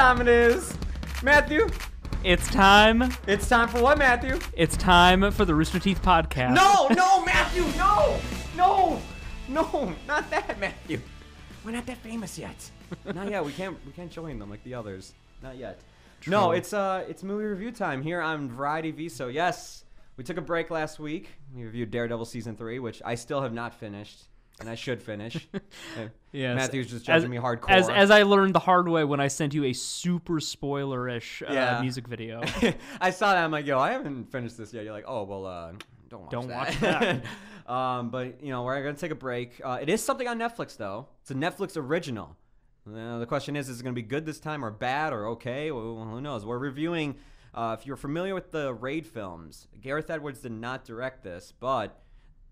time it is. Matthew. It's time. It's time for what, Matthew? It's time for the Rooster Teeth podcast. No, Matthew, no, not that, Matthew. We're not that famous yet. Not yet. We can't join them like the others. Not yet. True. No, it's movie review time here on Variety Viso. Yes, we took a break last week. We reviewed Daredevil season 3, which I still have not finished, and I should finish. Yes. Matthew's just judging me hardcore. As I learned the hard way when I sent you a super spoiler-ish music video. I saw that. I'm like, yo, I haven't finished this yet. You're like, oh, well, don't watch that. But, we're going to take a break. It is something on Netflix, though. It's a Netflix original. The question is it going to be good this time or bad or okay? Well, who knows? We're reviewing, if you're familiar with the Raid films, Gareth Edwards did not direct this, but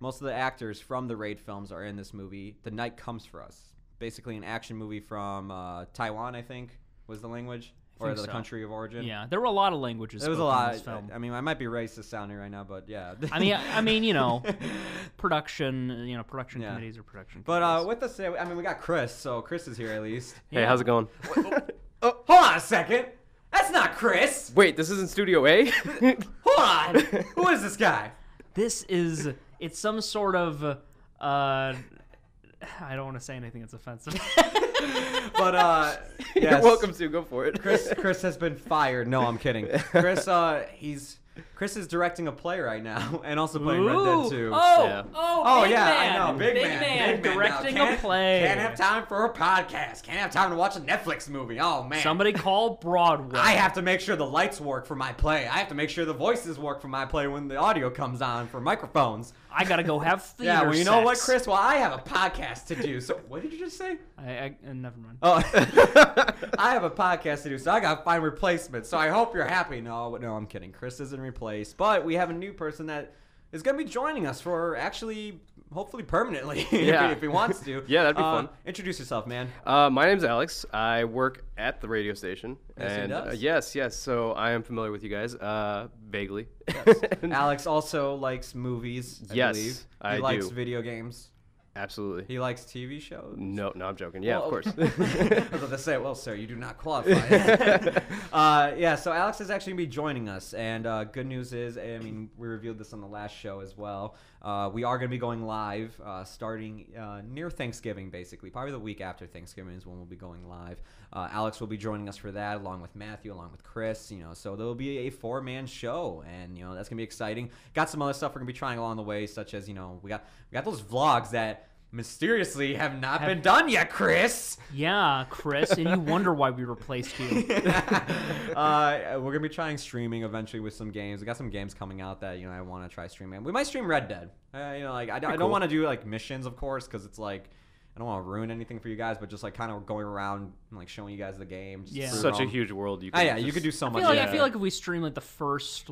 most of the actors from the Raid films are in this movie. The Night Comes for Us. Basically an action movie from Taiwan, I think, was the language. Or the country of origin. Yeah, there were a lot of languages. There was a lot. In this film. I mean, I might be racist sounding right now, but yeah. I mean, production. Production committees or production. But with us today, we got Chris. So Chris is here at least. Hey, how's it going? Hold on a second. That's not Chris. Wait, this isn't Studio A? Hold on. Who is this guy? It's some sort of. I don't want to say anything that's offensive. But You're welcome to. Go for it. Chris has been fired. No, I'm kidding. Chris is directing a play right now and also playing Red Dead 2. Oh, yeah, man. I know. Big man directing a play. Can't have time for a podcast. Can't have time to watch a Netflix movie. Oh, man. Somebody call Broadway. I have to make sure the lights work for my play. I have to make sure the voices work for my play when the audio comes on for microphones. I got to go have theater Yeah, well, you know what, sex. Chris? Well, I have a podcast to do. So, what did you just say? I never mind. Oh, I have a podcast to do, so I got to find replacements. So I hope you're happy. No, I'm kidding. Chris isn't replaced, but we have a new person that is going to be joining us for actually, hopefully permanently, if he wants to. Yeah, that'd be fun. Introduce yourself, man. My name's Alex. I work at the radio station. Yes, he does? Yes. So I am familiar with you guys, vaguely. Yes. Alex also likes movies, I believe. He likes video games. Absolutely. He likes TV shows? No, I'm joking. Yeah, of course. I was about to say, well, sir, you do not qualify. So Alex is actually going to be joining us, and good news is, we revealed this on the last show as well. We are going to be going live starting near Thanksgiving, basically. Probably the week after Thanksgiving is when we'll be going live. Alex will be joining us for that, along with Matthew, along with Chris. So there will be a 4-man show, and that's going to be exciting. Got some other stuff we're going to be trying along the way, such as we got those vlogs that mysteriously have not been done yet, Chris. Yeah, Chris, and you wonder why we replaced you. We're gonna be trying streaming eventually with some games. We got some games coming out that I want to try streaming. We might stream Red Dead. I don't want to do missions, of course, because it's I don't want to ruin anything for you guys, but just kind of going around and showing you guys the game. Just such a huge world. You could do so much. I feel like if we stream the first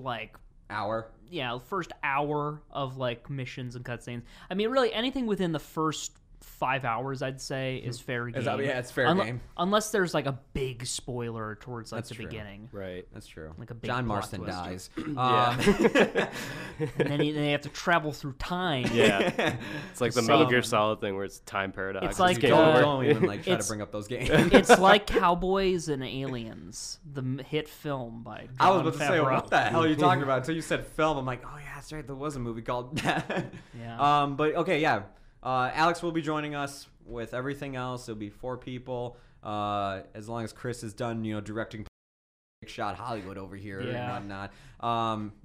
hour. Yeah, first hour of missions and cutscenes. Really anything within the first 5 hours, I'd say, is fair game. It's fair game. Unless there's a big spoiler towards That's the true. beginning. Right. That's true. A big John plot Marston twist. dies. And then they have to travel through time. Yeah. It's like the Metal Gear Solid thing where it's time paradox. It's like don't even try to bring up those games. It's like Cowboys and Aliens, the hit film by Jon I was about to say, Favreau. what the hell are you talking about? Until you said film, I'm like, oh yeah, that's right. There was a movie called that. Yeah. But okay, yeah. Alex will be joining us with everything else. It'll be 4 people. As long as Chris is done, directing Big Shot Hollywood over here and whatnot.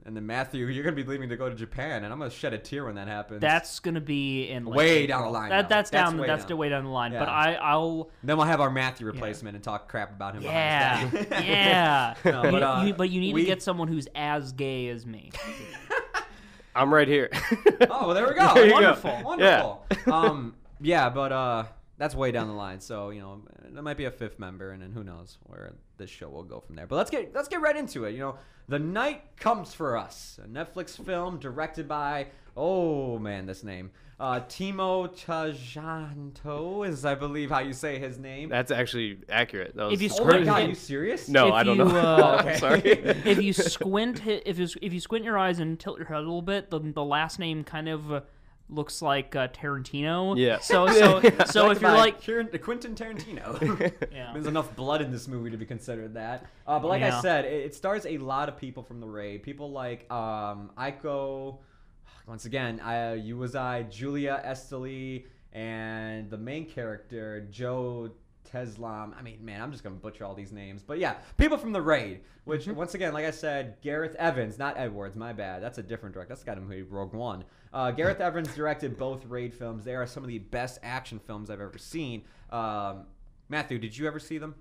And then Matthew, you're gonna be leaving to go to Japan, and I'm gonna shed a tear when that happens. That's gonna be in way down the line. That's way down the line. Yeah. But I'll. Then we'll have our Matthew replacement and talk crap about him. Yeah. No, but you need to get someone who's as gay as me. I'm right here. Oh, well, there we go. Wonderful. Yeah. But that's way down the line. So there might be a 5th member, and then who knows where this show will go from there. But let's get right into it. The Night Comes for Us, a Netflix film directed by this name. Timo Tjahjanto is, I believe, how you say his name. That's actually accurate. That was Oh my God, are you serious? No, I don't know. Okay. Sorry. If you squint, if you squint your eyes and tilt your head a little bit, the last name kind of looks like Tarantino. Yeah. So if you're like Quentin Tarantino, yeah. there's enough blood in this movie to be considered that. But like I said, it stars a lot of people from the raid. People like Aiko, once again, Julia Esteli, and the main character Joe Teslam. I mean, man, I'm just gonna butcher all these names, but yeah, people from the raid. Which once again, like I said, Gareth Evans, not Edwards, my bad. That's a different director. That's the guy who made Rogue One. Gareth Evans directed both raid films. They are some of the best action films I've ever seen. Matthew, did you ever see them?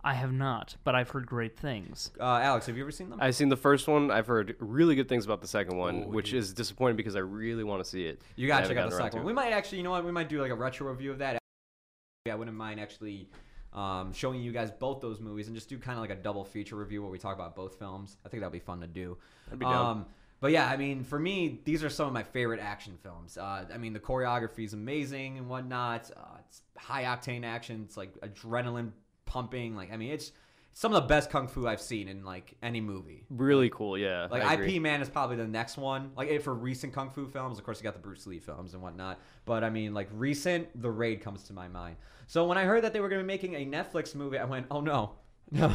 I have not, but I've heard great things. Alex, have you ever seen them? I've seen the first one. I've heard really good things about the second one, which is disappointing because I really want to see it. You gotta check out the second one. We might actually, you know what? We might do like a retro review of that. I wouldn't mind actually showing you guys both those movies and just do kind of like a double feature review where we talk about both films. I think that'd be fun to do. That'd be dope. But yeah, I mean, for me, these are some of my favorite action films. I mean, the choreography is amazing and whatnot. It's high octane action. It's like adrenaline pumping. Like, I mean, it's some of the best kung fu I've seen in like any movie. Really cool, yeah. Like IP Man is probably the next one. Like for recent kung fu films, of course, you got the Bruce Lee films and whatnot. But I mean, like recent, The Raid comes to my mind. So when I heard that they were going to be making a Netflix movie, I went, oh no. No,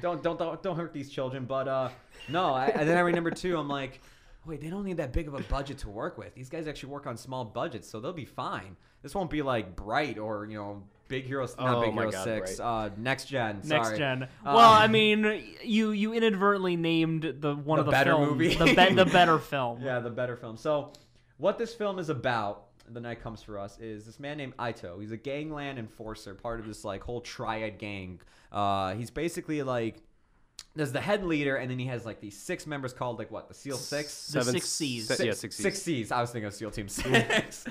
don't hurt these children. But no, and then I remember too. I'm like, wait, they don't need that big of a budget to work with. These guys actually work on small budgets, so they'll be fine. This won't be like Bright or Big Hero, not Big Hero 6, Next Gen. Sorry. Next Gen. Well, I mean, you inadvertently named one of the better films, movie, the better film. Yeah, the better film. So, what this film is about. The night comes for us is this man named Ito. He's a gangland enforcer, part of this like whole triad gang. He's basically like there's the head leader, and then he has like these 6 members called like what, the SEAL 6? The 6 C's. Yeah, 6 C's. 6 C's. I was thinking of SEAL Team 6.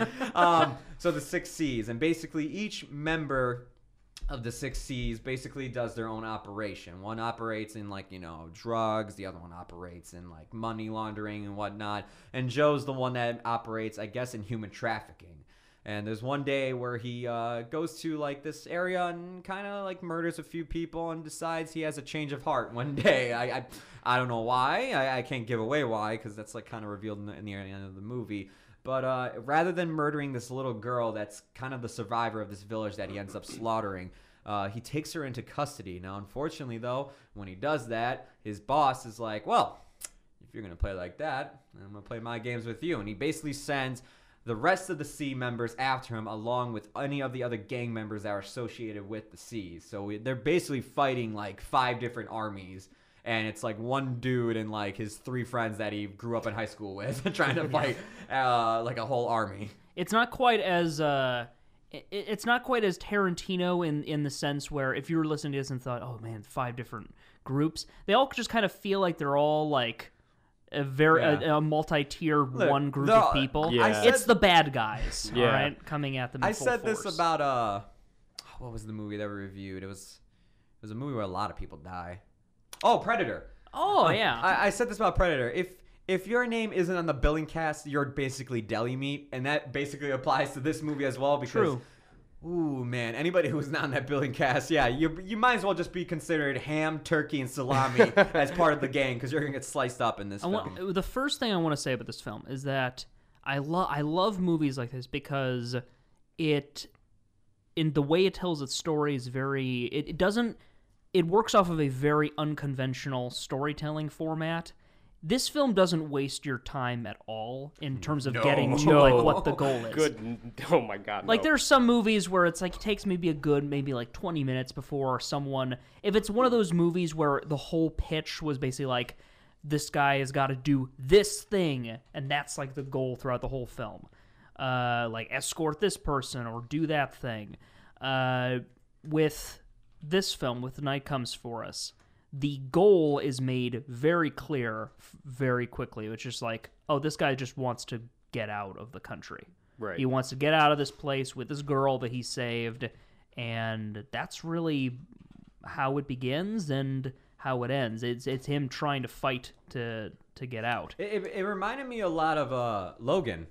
So the 6 C's, and basically each member of the 6 C's basically does their own operation. One operates in like, drugs. The other one operates in like money laundering and whatnot. And Joe's the one that operates, I guess, in human trafficking. And there's one day where he goes to like this area and kind of like murders a few people and decides he has a change of heart one day. I don't know why. I can't give away why because that's like kind of revealed in the end of the movie. But rather than murdering this little girl that's kind of the survivor of this village that he ends up slaughtering, he takes her into custody. Now, unfortunately, though, when he does that, his boss is like, well, if you're going to play like that, I'm going to play my games with you. And he basically sends the rest of the C members after him, along with any of the other gang members that are associated with the C's. So they're basically fighting like 5 different armies. And it's like one dude and like his 3 friends that he grew up in high school with trying to fight like a whole army. It's not quite as Tarantino in the sense where if you were listening to this and thought, oh man, 5 different groups, they all just kind of feel like they're all like a multi-tier one group of people. Yeah. It's the bad guys, all right, coming at them in full said force. This about what was the movie that we reviewed? It was a movie where a lot of people die. Oh, Predator. Oh, yeah. I said this about Predator. If your name isn't on the billing cast, you're basically deli meat, and that basically applies to this movie as well. Because, True. Ooh, man, anybody who's not on that billing cast, yeah, you might as well just be considered ham, turkey, and salami as part of the gang because you're gonna get sliced up in this film. The first thing I want to say about this film is that I love movies like this because in the way it tells its story is very it works off of a very unconventional storytelling format. This film doesn't waste your time at all in terms of getting to like what the goal is. Good. Oh my God. Like there's some movies where it's like it takes maybe like 20 minutes before someone, if it's one of those movies where the whole pitch was basically like this guy has got to do this thing and that's like the goal throughout the whole film. Like escort this person or do that thing. With this film, with The Night Comes For Us, the goal is made very clear very quickly. It's just like, oh, this guy just wants to get out of the country. Right. He wants to get out of this place with this girl that he saved, and that's really how it begins and how it ends. It's him trying to fight to get out. It reminded me a lot of Logan.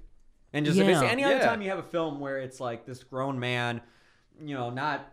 And just basically any other time you have a film where it's like this grown man, not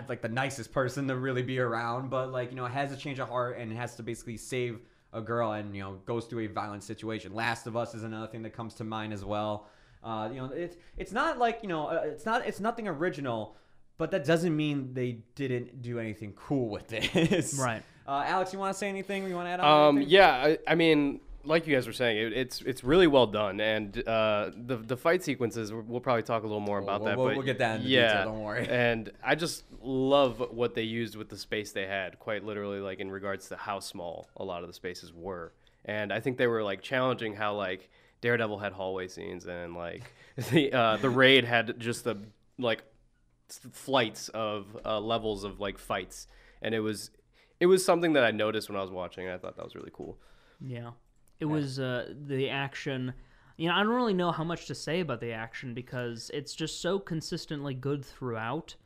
like the nicest person to really be around, but like, has a change of heart and has to basically save a girl and, goes through a violent situation. Last of Us is another thing that comes to mind as well. It's not like it's nothing original, but that doesn't mean they didn't do anything cool with this. Right. Alex, you want to say anything? You want to add on? Anything? Yeah, I mean, like you guys were saying, it's really well done, and the fight sequences, we'll probably talk a little more about that. We'll get that into detail. Don't worry. And I just love what they used with the space they had, quite literally, like in regards to how small a lot of the spaces were. And I think they were like challenging how like Daredevil had hallway scenes, and like the Raid had just the like flights of levels of like fights, and it was something that I noticed when I was watching, and I thought that was really cool. Yeah. It was the action. I don't really know how much to say about the action because it's just so consistently good throughout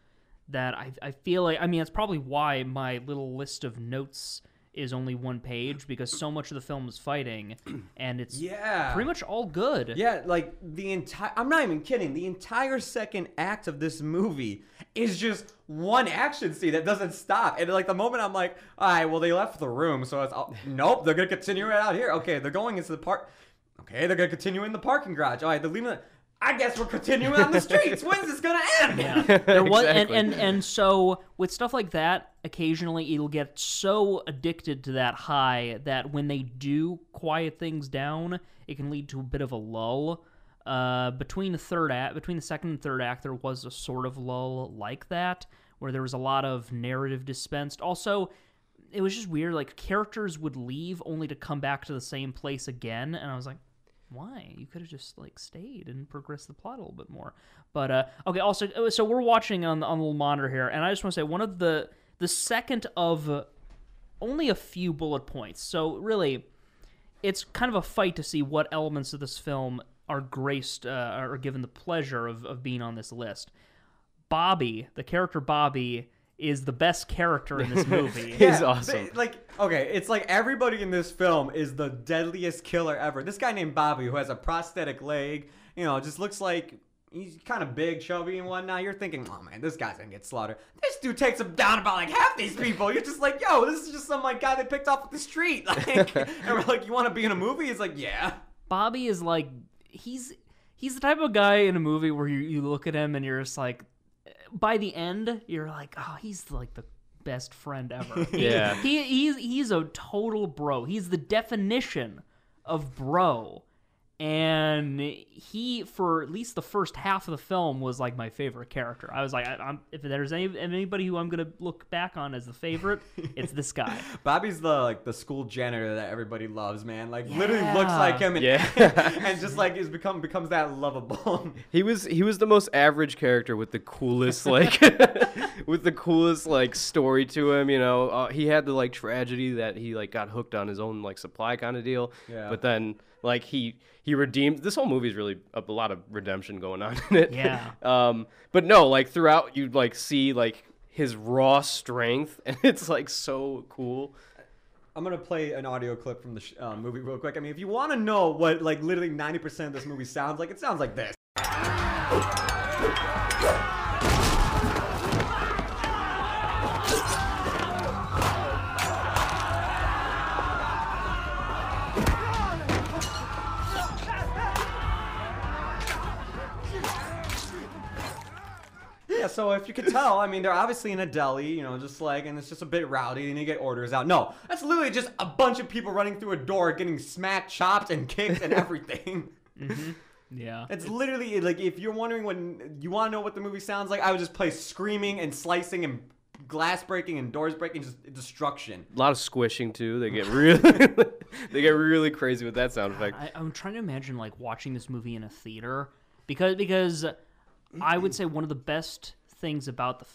that I feel like, it's probably why my little list of notes is only one page, because so much of the film is fighting, and it's pretty much all good. Yeah, like I'm not even kidding, the entire second act of this movie is just one action scene that doesn't stop. And like the moment I'm like, all right, well, they left the room, so it's nope, they're gonna continue right out here. Okay, they're going into the park. Okay, they're gonna continue in the parking garage. All right, they're leaving I guess we're continuing on the streets. When's this gonna end? Yeah, there was, exactly. and so with stuff like that, occasionally it'll get so addicted to that high that when they do quiet things down, it can lead to a bit of a lull. Between the second and third act, there was a sort of lull like that, where there was a lot of narrative dispensed. Also, it was just weird. Like characters would leave only to come back to the same place again, and I was like, why? You could have just like stayed and progressed the plot a little bit more. But okay. Also, so we're watching on the little monitor here, and I just want to say one of the second of only a few bullet points. So really, it's kind of a fight to see what elements of this film are graced or given the pleasure of being on this list. Bobby, the character Bobby, is the best character in this movie. He's awesome. It's like everybody in this film is the deadliest killer ever. This guy named Bobby, who has a prosthetic leg, just looks like he's kind of big, chubby, and whatnot. You're thinking, oh man, this guy's gonna get slaughtered. This dude takes him down about like half these people. You're just like, yo, this is just some like guy they picked off the street. Like, and we're like, you want to be in a movie? He's like, yeah. Bobby is like, he's the type of guy in a movie where you look at him and you're just like, by the end, you're like, oh, he's like the best friend ever. Yeah. He's a total bro. He's the definition of bro. And he, for at least the first half of the film, was like my favorite character. I was like, if there's anybody who I'm gonna look back on as the favorite, it's this guy. Bobby's the school janitor that everybody loves, man. Like literally looks like him, and, and just like becomes that lovable. He was the most average character with the coolest like story to him. He had the like tragedy that he like got hooked on his own like supply kind of deal. Yeah. But then like he redeemed. This whole movie is really a lot of redemption going on in it. Yeah. But no, like throughout you like see like his raw strength, and it's like so cool. I'm gonna play an audio clip from the movie real quick. I mean, if you want to know what like literally 90% of this movie sounds like, it sounds like this. Yeah, so if you could tell, I mean, they're obviously in a deli, just like, and it's just a bit rowdy, and you get orders out. No, that's literally just a bunch of people running through a door, getting smacked, chopped, and kicked, and everything. Mm-hmm. Yeah. It's literally, like, if you're wondering when you want to know what the movie sounds like, I would just play screaming and slicing and glass breaking and doors breaking, just destruction. A lot of squishing, too. They get really crazy with that sound effect. I'm trying to imagine, like, watching this movie in a theater, because I would say one of the best things about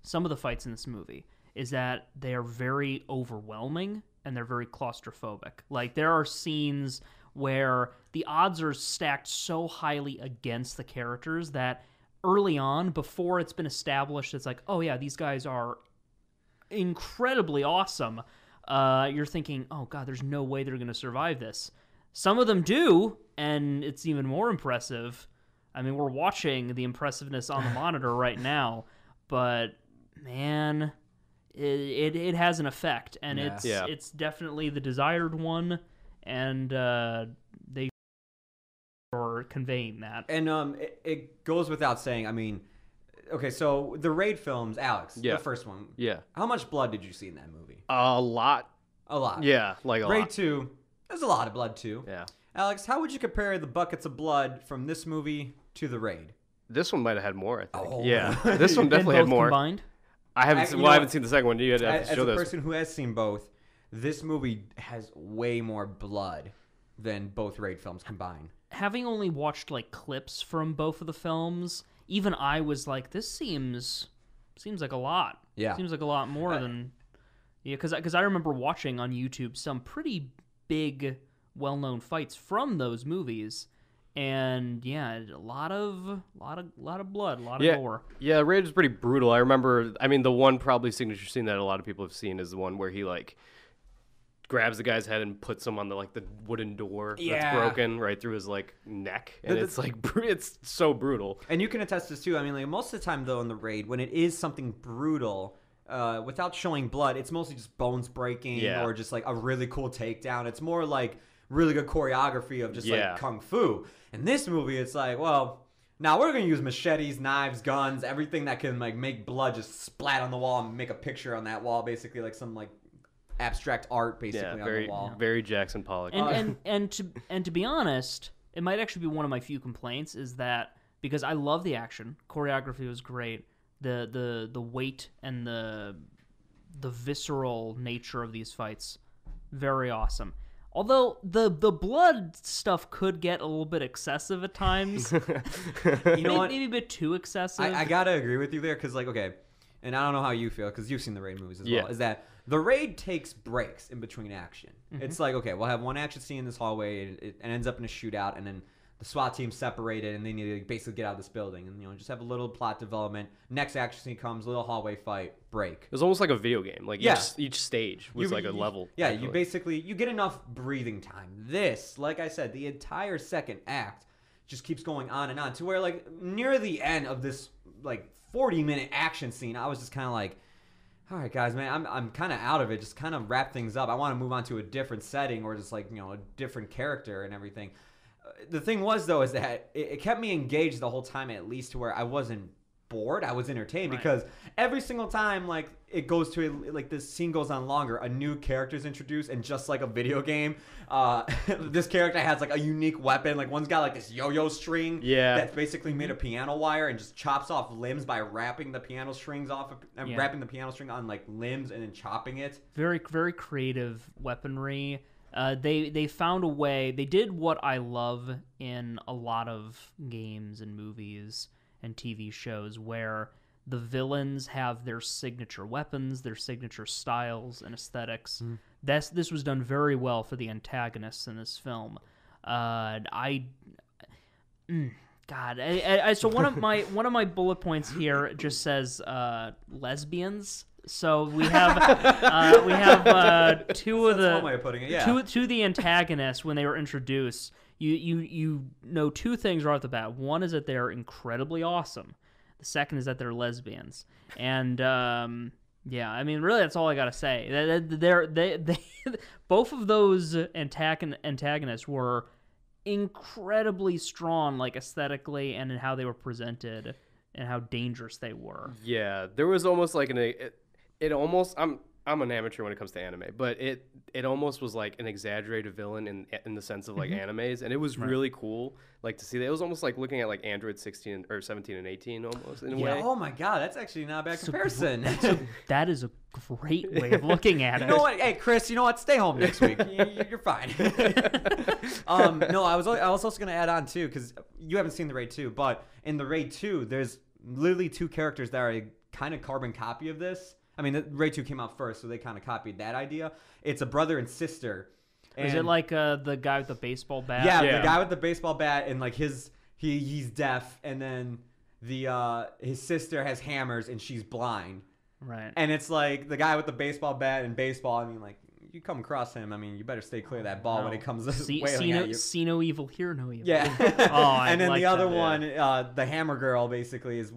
some of the fights in this movie, is that they are very overwhelming and they're very claustrophobic. Like, there are scenes where the odds are stacked so highly against the characters that early on, before it's been established, it's like, oh yeah, these guys are incredibly awesome. You're thinking, oh god, there's no way they're going to survive this. Some of them do, and it's even more impressive. I mean, we're watching the impressiveness on the monitor right now, but man, it has an effect, and it's definitely the desired one, and they for conveying that. And it goes without saying. I mean, okay, so the Raid films, Alex, Yeah. the first one. Yeah. How much blood did you see in that movie? A lot. A lot. Yeah, like a Raid lot. 2, there's a lot of blood too. Yeah. Alex, how would you compare the buckets of blood from this movie to the Raid? This one might have had more, I think. Oh. Yeah. This one And definitely both had more. combined? I haven't You seen, know well, I what? haven't seen the second one. You had to As show a this. person who has seen both, this movie has way more blood than both Raid films combined. Having only watched like clips from both of the films, even I was like, this seems like a lot. Yeah. Seems like a lot more than... Yeah, because I remember watching on YouTube some pretty big, well-known fights from those movies, and yeah, a lot of blood, a lot of gore. Yeah, Raid is pretty brutal. I remember, I mean, the one probably signature scene that a lot of people have seen is the one where he, like, grabs the guy's head and puts him on the, like, the wooden door that's broken right through his, like, neck. And it's, like, it's so brutal. And you can attest this, too. I mean, like, most of the time, though, in the Raid, when it is something brutal... without showing blood, it's mostly just bones breaking or just like a really cool takedown. It's more like really good choreography of just like kung fu. In this movie, it's like, well, now we're gonna use machetes, knives, guns, everything that can like make blood just splat on the wall and make a picture on that wall, basically like some like abstract art basically on the wall. Very Jackson Pollock. And to be honest, it might actually be one of my few complaints is that because I love the action, choreography was great. The weight and the visceral nature of these fights, very awesome. Although the blood stuff could get a little bit excessive at times. You know what? Maybe a bit too excessive. I gotta agree with you there because like okay, and I don't know how you feel because you've seen the Raid movies as well. Is that the Raid takes breaks in between action? It's like okay, we'll have one action scene in this hallway, it ends up in a shootout, and then the SWAT team separated and they need to basically get out of this building and just have a little plot development. Next action scene comes, little hallway fight, break. It was almost like a video game. Like each stage was like a level. Yeah, you get enough breathing time. This, like I said, the entire second act just keeps going on and on to where like near the end of this like 40-minute action scene, I was just kind of like, all right, guys, man, I'm kind of out of it. Just kind of wrap things up. I want to move on to a different setting or just like, a different character and everything. The thing was, though, is that it kept me engaged the whole time, at least to where I wasn't bored. I was entertained because every single time, like, it goes to, like, this scene goes on longer, a new character is introduced, and just like a video game, this character has, like, a unique weapon. Like, one's got, like, this yo-yo string that's basically made of piano wire and just chops off limbs by wrapping the piano strings off, wrapping the piano string on, like, limbs and then chopping it. Very, very creative weaponry. They found a way. They did what I love in a lot of games and movies and TV shows where the villains have their signature weapons, their signature styles and aesthetics. This was done very well for the antagonists in this film. So one of my bullet points here just says lesbians. So we have two of That's one way of putting it, two of the antagonists when they were introduced. You know two things right off the bat. One is that they're incredibly awesome. The second is that they're lesbians. And yeah, I mean, really, that's all I gotta say. They both of those antagonists were incredibly strong, like aesthetically and in how they were presented and how dangerous they were. Yeah, there was almost like it almost I'm an amateur when it comes to anime, but it almost was like an exaggerated villain in the sense of like animes, and it was really cool like to see that. It was almost like looking at like Android 16 or 17 and 18 almost in a way. Oh my god, that's actually not a bad comparison. That is a great way of looking at it. You know what? Hey, Chris, you know what? Stay home next week. You're fine. No, I was also going to add on too because you haven't seen the Raid 2, but in the Raid 2, there's literally two characters that are a kind of carbon copy of this. I mean, the Raid 2 came out first, so they kind of copied that idea. It's a brother and sister. And is it like the guy with the baseball bat? Yeah, the guy with the baseball bat, and like he's deaf, and then his sister has hammers, and she's blind. Right. And it's like the guy with the baseball bat and baseball. I mean, like you come across him, I mean, you better stay clear of that ball when it comes see wailing at you. See no evil, hear no evil. Yeah. And then like the other that. one, the Hammer Girl, basically is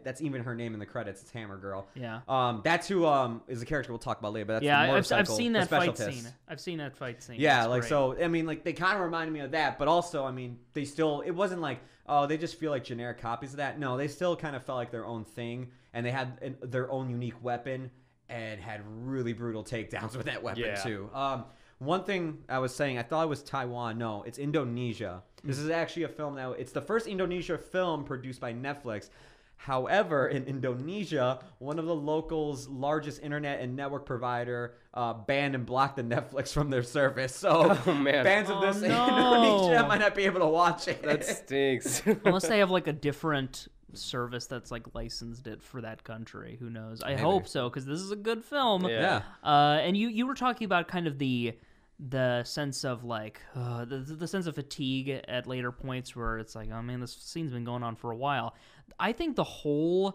that's even her name in the credits. It's Hammer Girl. Yeah. That's who is a character we'll talk about later. But that's the I've motorcycle, seen that the fight specialist. scene. I've seen that fight scene. Yeah, That's like great. so. I mean, like they kind of reminded me of that, but also, I mean, they still. It wasn't like they just feel like generic copies of that. No, they still kind of felt like their own thing, and they had their own unique weapon and had really brutal takedowns with that weapon too. One thing I was saying, I thought it was Taiwan. No, it's Indonesia. This is actually a film it's the first Indonesia film produced by Netflix. However, in Indonesia, one of the locals' largest internet and network provider banned and blocked the Netflix from their service. So fans of this in Indonesia might not be able to watch it. That stinks. Unless they have like a different service that's like licensed it for that country. Who knows? I hope so, because this is a good film. Yeah. And you were talking about kind of the sense of like the sense of fatigue at later points where it's like, oh man, this scene's been going on for a while. I think the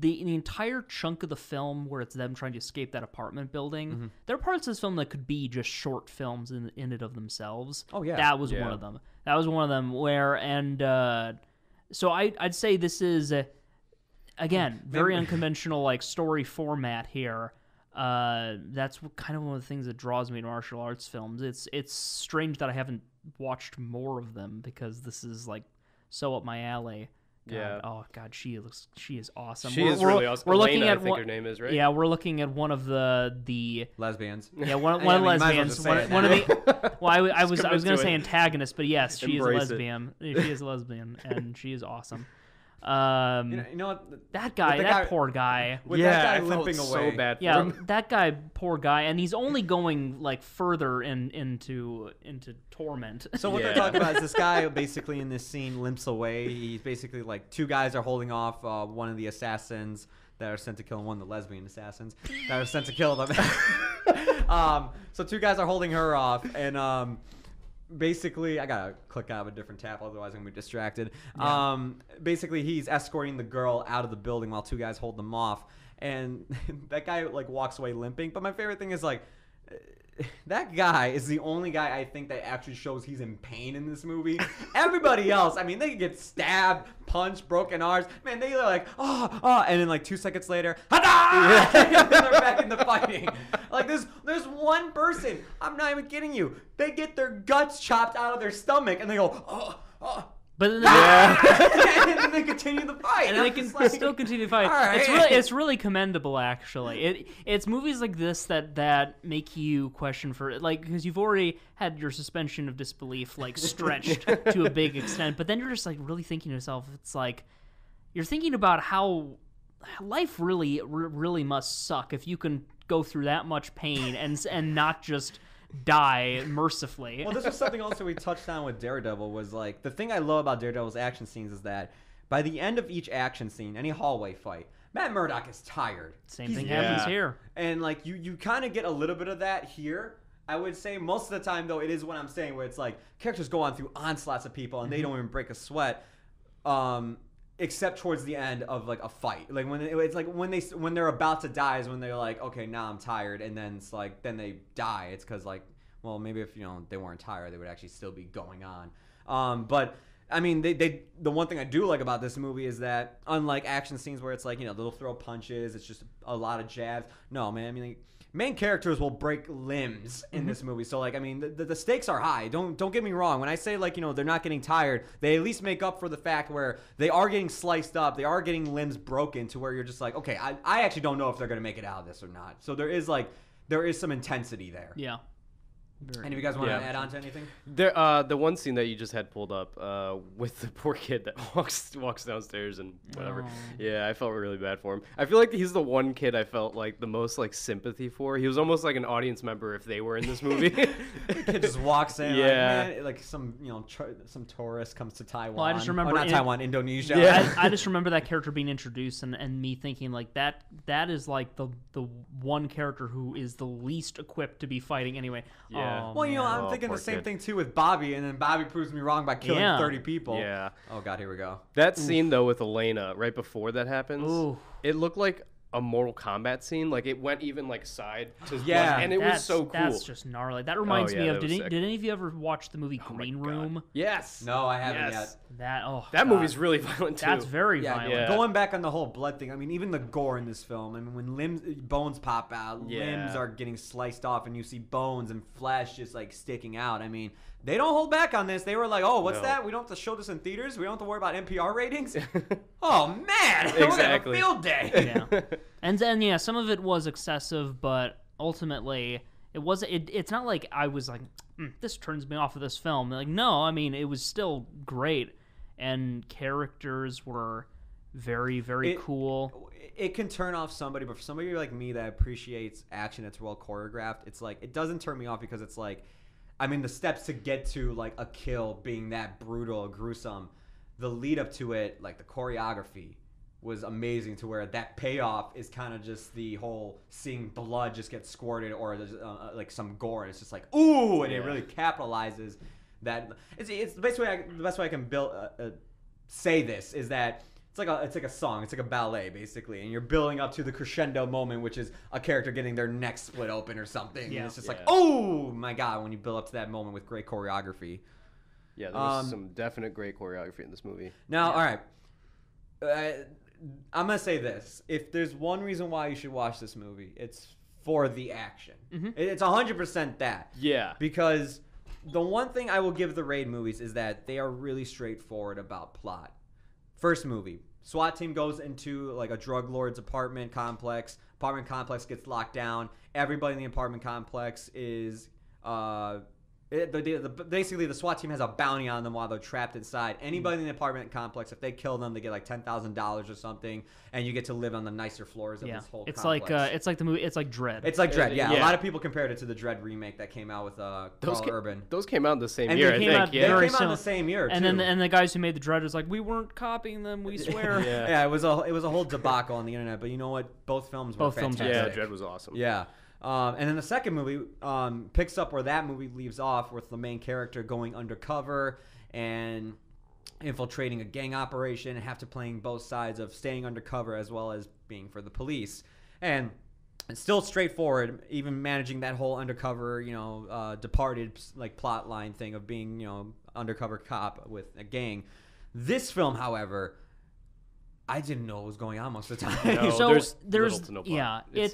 entire chunk of the film where it's them trying to escape that apartment building, there are parts of this film that could be just short films in it of themselves. Oh yeah, that was one of them. That was one of them where so I'd say this is again very unconventional like story format here. That's kind of one of the things that draws me to martial arts films. It's strange that I haven't watched more of them because this is like so up my alley. God, yeah. Oh God, she is awesome. She is really awesome. We're looking Elena, at I think her name is, right? Yeah, we're looking at one of the lesbians. Yeah, one of the lesbians. One of the. Well, I was going to say antagonist, but yes, she is a lesbian. She is a lesbian, and she is awesome. You know what? That guy, poor guy. With that guy I limping felt away. so bad for Yeah, him. that guy, poor guy, and he's only going like further into torment. So what they're talking about is this guy basically in this scene limps away. He's basically like two guys are holding off one of the assassins that are sent to kill him, one of the lesbian assassins that are sent to kill them. So two guys are holding her off, and basically, I gotta click out of a different tab, otherwise I'm gonna be distracted. Yeah. Basically, he's escorting the girl out of the building while two guys hold them off, and that guy like walks away limping. But my favorite thing is like, that guy is the only guy I think that actually shows he's in pain in this movie. Everybody else, I mean, they get stabbed, punched, broken arms. Man, they're like, oh, and then like 2 seconds later, hada! And then they're back into fighting. Like there's one person, I'm not even kidding you, they get their guts chopped out of their stomach and they go, oh. But then And then they continue the fight. And they can still continue to fight. Right. It's really commendable, actually. It's movies like this that make you question for like, because you've already had your suspension of disbelief like stretched to a big extent, but then you're just like really thinking to yourself, it's like you're thinking about how life really must suck if you can go through that much pain and not just die mercifully. Well, this was something else that we touched on with Daredevil, was like, the thing I love about Daredevil's action scenes is that by the end of each action scene, any hallway fight, Matt Murdock is tired. Same thing happens here. And like you kind of get a little bit of that here. I would say most of the time, though, it is what I'm saying, where it's like characters go on through onslaughts of people and they don't even break a sweat. Except towards the end of like a fight, like it's like when they're about to die is when they're like, okay, now I'm tired, and then it's like then they die. It's because like, well, maybe if they weren't tired, they would actually still be going on. But I mean, the one thing I do like about this movie is that unlike action scenes where it's like they'll throw punches, it's just a lot of jabs. No, man, I mean. Like, main characters will break limbs in this movie, so like I mean the stakes are high. Don't get me wrong. When I say like they're not getting tired, they at least make up for the fact where they are getting sliced up, they are getting limbs broken to where you're just like, okay, I actually don't know if they're gonna make it out of this or not. So there is some intensity there. Yeah. Any of you guys want to add on to anything? The one scene that you just had pulled up with the poor kid that walks downstairs and whatever. Oh. Yeah, I felt really bad for him. I feel like he's the one kid I felt like the most like sympathy for. He was almost like an audience member if they were in this movie. The kid just walks in, like some some tourist comes to Taiwan. Well, I just remember Indonesia. Yeah, I just remember that character being introduced and me thinking like that is like the one character who is the least equipped to be fighting anyway. Yeah. Oh, Well, I'm thinking the same thing too with Bobby, and then Bobby proves me wrong by killing 30 people. Yeah. Oh God, here we go. That scene though with Elena right before that happens, Ooh. it looked like a Mortal Kombat scene. Like it went even like side to Yeah. and it was so cool. That's just gnarly. That reminds me yeah, of. that was sick. Did any of you ever watch the movie Green God. Room? Yes. No, I haven't Yes. yet. That God. movie's really violent too. That's very Yeah, violent. Yeah. going back on the whole blood thing. I mean, even the gore in this film. I mean, when bones pop out, Yeah. limbs are getting sliced off, and you see bones and flesh just like sticking out. I mean, they don't hold back on this. They were like, "Oh, what's No. that? We don't have to show this in theaters. We don't have to worry about NPR ratings." Oh man, we're gonna have a Exactly. field day. Yeah. And then some of it was excessive, but ultimately it was. It's not like I was like, this turns me off of this film. Like, no, I mean it was still great, and characters were very, very cool. It can turn off somebody, but for somebody like me that appreciates action that's well choreographed, it's like it doesn't turn me off because it's like, I mean, the steps to get to like a kill being that brutal, gruesome, the lead up to it, like the choreography was amazing to where that payoff is kind of just the whole seeing blood just get squirted or there's like some gore and it's just like ooh, and it really capitalizes that. It's the best way I can say this is that it's like a song, it's like a ballet basically, and you're building up to the crescendo moment, which is a character getting their neck split open or something. Yeah. And it's just like, oh my god, when you build up to that moment with great choreography. Yeah, there was some definite great choreography in this movie. Now, all right, I'm gonna say this: if there's one reason why you should watch this movie, it's for the action. It's 100% that. Yeah. Because the one thing I will give the Raid movies is that they are really straightforward about plot. First movie, SWAT team goes into like a drug lord's apartment complex. Apartment complex gets locked down. Everybody in the apartment complex is basically the SWAT team has a bounty on them while they're trapped inside. Anybody in the apartment complex, if they kill them, they get like $10,000 or something, and you get to live on the nicer floors of this whole complex. It's like the movie. It's like Dredd. It's like Dredd, yeah. A Yeah. lot of people compared it to the Dredd remake that came out with Carl Urban. Those came out the same And year, they I came think. out They Yeah. very came out in the similar. same year, and too. then the guys who made the Dredd was like, we weren't copying them, we swear. Yeah. Yeah, it was a whole debacle on the internet, but you know what? Both films were Both films are fantastic. Yeah, Dredd was awesome. Yeah. And then the second movie picks up where that movie leaves off with the main character going undercover and infiltrating a gang operation and have to playing both sides of staying undercover as well as being for the police. And it's still straightforward, even managing that whole undercover, Departed like plot line thing of being, undercover cop with a gang. This film, however, I didn't know what was going on most of the time. No, So there's there's little to no plot, yeah, it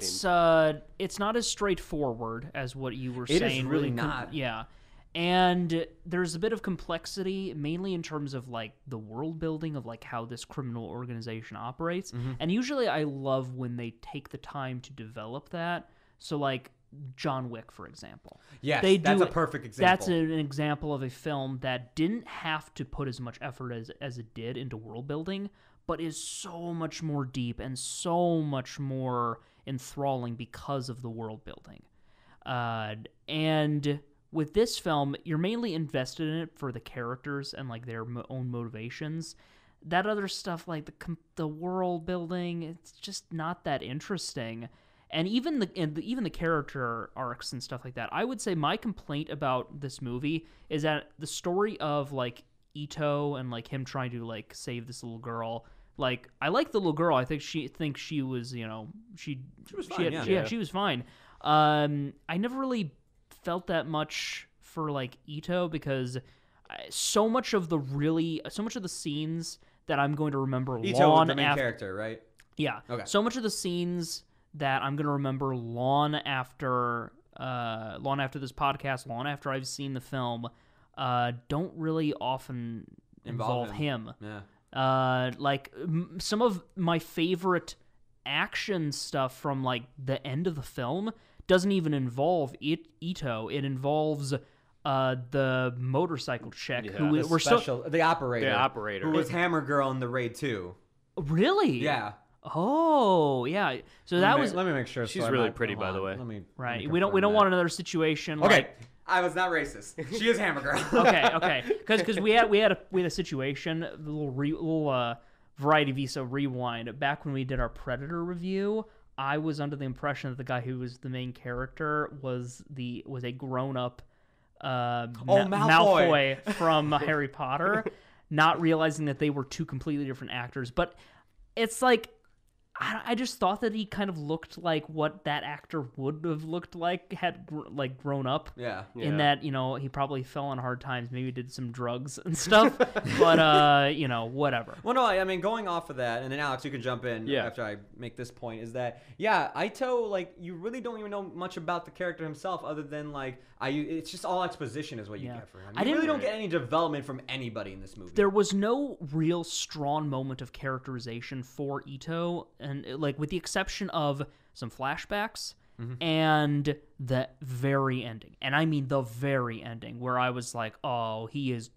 it's not as straightforward as what you were It is saying. really not. Yeah, and there's a bit of complexity, mainly in terms of like the world building of like how this criminal organization operates. Mm-hmm. And usually, I love when they take the time to develop that. So like John Wick, for example. Yes, They that's do a it- perfect example. That's an example of a film that didn't have to put as much effort as it did into world building, but is so much more deep and so much more enthralling because of the world building. And with this film, you're mainly invested in it for the characters and like their own motivations. That other stuff, like the world building, it's just not that interesting. And even the character arcs and stuff like that. I would say my complaint about this movie is that the story of like Ito and like him trying to like save this little girl. Like, I like the little girl. I think she was, she was fine, yeah, she was fine. I never really felt that much for like Ito because so much of the scenes that I'm going to remember Ito, long the main after, character, right? yeah. Okay. So much of the scenes that I'm going to remember long after this podcast, long after I've seen the film, don't really often involve him. Yeah. Some of my favorite action stuff from like the end of the film doesn't even involve Ito. It involves the motorcycle chick who The operator. The operator. Who was Hammer Girl in the Raid 2. Really? Yeah. Oh, yeah. So Let me make sure. She's really pretty, by the way. right. We don't want another situation. Okay. Like, I was not racist. She is Hammer Girl. okay. Because we had a situation, the little variety Viso rewind. Back when we did our Predator review, I was under the impression that the guy who was the main character was a grown up Malfoy from Harry Potter, not realizing that they were two completely different actors. But it's like, I just thought that he kind of looked like what that actor would have looked like had grown up. Yeah. In that, he probably fell on hard times, maybe did some drugs and stuff, but whatever. Well, no, I mean, going off of that, and then Alex, you can jump in after I make this point, is that, Ito, like, you really don't even know much about the character himself other than, like, it's just all exposition is what you get from him. You really don't get any development from anybody in this movie. There was no real strong moment of characterization for Ito, and, like, with the exception of some flashbacks and the very ending. And I mean the very ending, where I was like, he is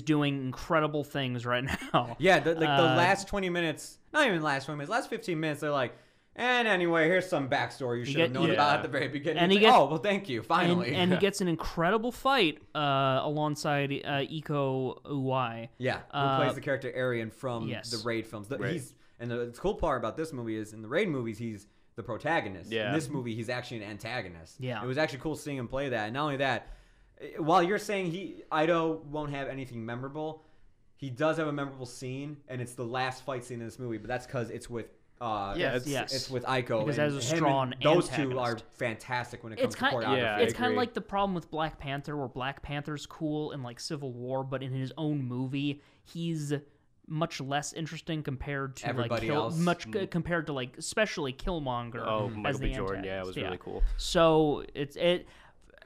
doing incredible things right now. Yeah, the last 20 minutes, not even last 20 minutes, last 15 minutes, they're like, and anyway, here's some backstory you should have known about at the very beginning. And well, thank you, finally. And he gets an incredible fight alongside Iko Uwais. Yeah, who plays the character Arian from the Raid films. The cool part about this movie is in the Raid movies, he's the protagonist. Yeah. In this movie, he's actually an antagonist. Yeah. It was actually cool seeing him play that. And not only that, while you're saying Ito won't have anything memorable, he does have a memorable scene, and it's the last fight scene in this movie, but that's because it's with it's with Iko. Because that is a strong those antagonist. Two are fantastic when it comes to choreography. Yeah, it's kind of like the problem with Black Panther, where Black Panther's cool in, like, Civil War, but in his own movie, he's much less interesting compared to everybody else. Compared to, like, especially Killmonger. Michael as the B. Jordan, antagonist. it was really cool. So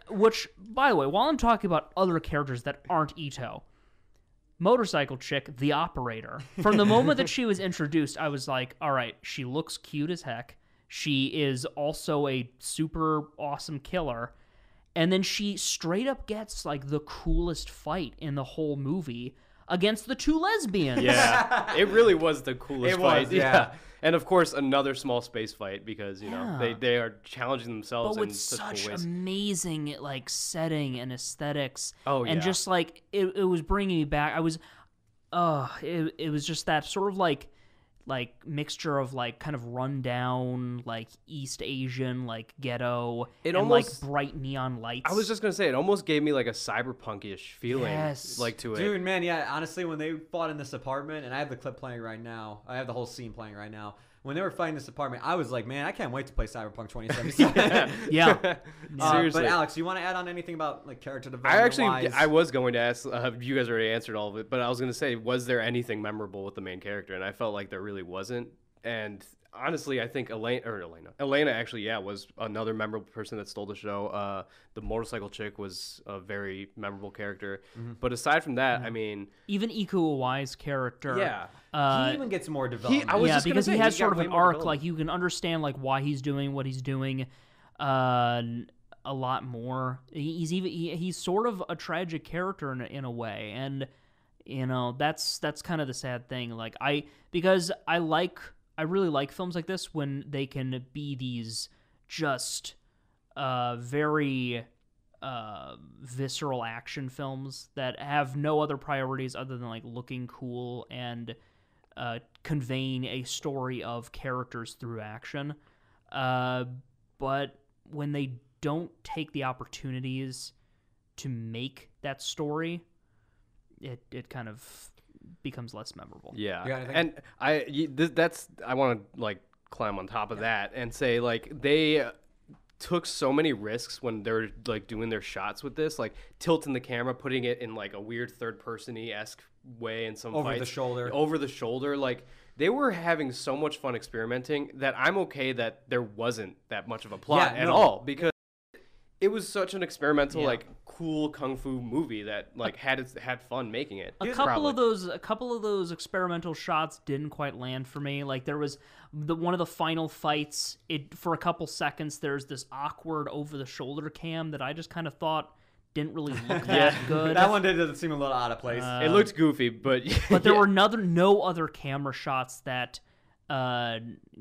which, by the way, while I'm talking about other characters that aren't Ito, motorcycle chick, the operator. From the moment that she was introduced, I was like, all right, she looks cute as heck. She is also a super awesome killer. And then she straight up gets, like, the coolest fight in the whole movie against the two lesbians. Yeah, it really was the coolest fight. Yeah. And of course, another small space fight because they are challenging themselves but with in such cool ways. Amazing, like, setting and aesthetics. And just, like, it was bringing me back. I was, it was just that sort of like mixture of, like, kind of rundown, like, East Asian, like, ghetto, like, bright neon lights. I was just gonna say, it almost gave me, like, a cyberpunk-ish feeling, like, to it. Dude, man, yeah. Honestly, when they fought in this apartment, and I have the clip playing right now, I have the whole scene playing right now. When they were fighting this apartment, I was like, man, I can't wait to play Cyberpunk 2077. Yeah. Seriously. But Alex, you want to add on anything about, like, character development? I was going to ask. You guys already answered all of it, but I was going to say, was there anything memorable with the main character? And I felt like there really wasn't. And honestly, I think Elena actually, was another memorable person that stole the show. The motorcycle chick was a very memorable character. Mm-hmm. But aside from that, I mean, even Iko Uwais' character, he even gets more development. Because he has sort of an arc. Like, you can understand, like, why he's doing what he's doing a lot more. He's sort of a tragic character in a way, and that's kind of the sad thing. Like, I really like films like this when they can be these just very visceral action films that have no other priorities other than, like, looking cool and conveying a story of characters through action. But when they don't take the opportunities to make that story, it kind of becomes less memorable. Yeah. And I want to, like, climb on top of that and say, like, they took so many risks when they're, like, doing their shots with this, like tilting the camera, putting it in, like, a weird third person-y-esque way in some fights. Over the shoulder. Like, they were having so much fun experimenting that I'm okay that there wasn't that much of a plot at all, because it was such an experimental, like, cool kung fu movie that, like, had fun making it. A couple of those experimental shots didn't quite land for me. Like, there was one of the final fights. For a couple seconds, there's this awkward over the shoulder cam that I just kind of thought didn't really look that good. That one did seem a little out of place. It looked goofy, but there were no other camera shots that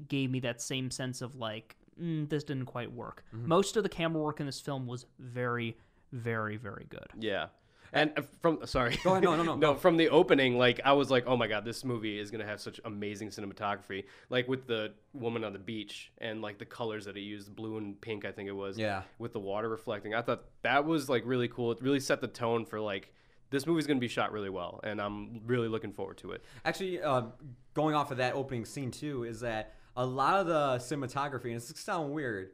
gave me that same sense of, like, this didn't quite work. Mm-hmm. Most of the camera work in this film was very, very, very good. Yeah. And from Go ahead. No. From the opening, like, I was like, oh my god, this movie is gonna have such amazing cinematography. Like, with the woman on the beach and, like, the colors that it used, blue and pink, I think it was. Yeah. With the water reflecting, I thought that was, like, really cool. It really set the tone for, like, this movie's going to be shot really well, and I'm really looking forward to it. Actually, going off of that opening scene too, is that a lot of the cinematography, and it's going to sound weird,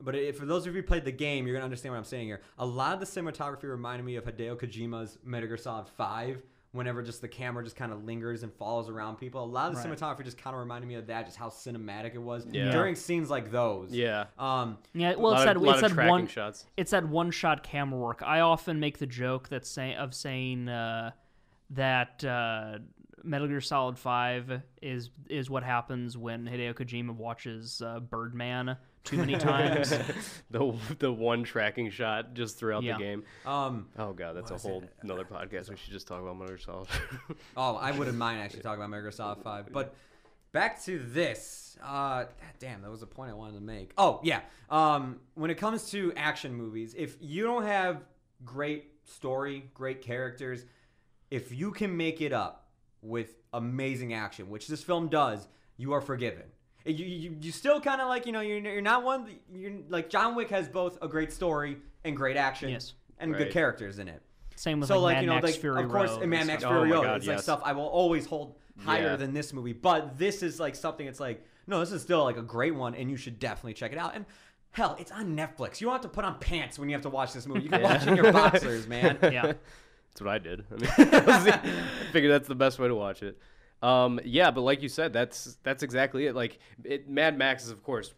but for those of you who played the game, you're going to understand what I'm saying here. A lot of the cinematography reminded me of Hideo Kojima's Metal Gear Solid 5, whenever just the camera just kind of lingers and follows around people. A lot of the cinematography just kind of reminded me of that, just how cinematic it was during scenes like those. Yeah. Yeah, well, it said shots. It's that one-shot camera work. I often make the joke saying that Metal Gear Solid 5 is what happens when Hideo Kojima watches Birdman too many times. the one tracking shot just throughout the game. Oh god, that's a whole another podcast. We should just talk about Metal Gear Solid. I wouldn't mind actually talking about Metal Gear Solid 5. But back to this. Damn, that was the point I wanted to make. Oh yeah. When it comes to action movies, if you don't have great story, great characters, if you can make it up with amazing action, which this film does, you are forgiven. You still kind of like, you're not one. You're like John Wick has both a great story and great action and good characters in it. Same with Mad Max Fury Road. Of course, Mad Max Fury Road. It's like stuff I will always hold higher than this movie. But this is like something. It's like, no, this is still like a great one, and you should definitely check it out. And hell, it's on Netflix. You don't have to put on pants when you have to watch this movie. You can watch it in your boxers, man. Yeah. That's what I did. I figured that's the best way to watch it. But like you said, that's exactly it. Like Mad Max is, of course,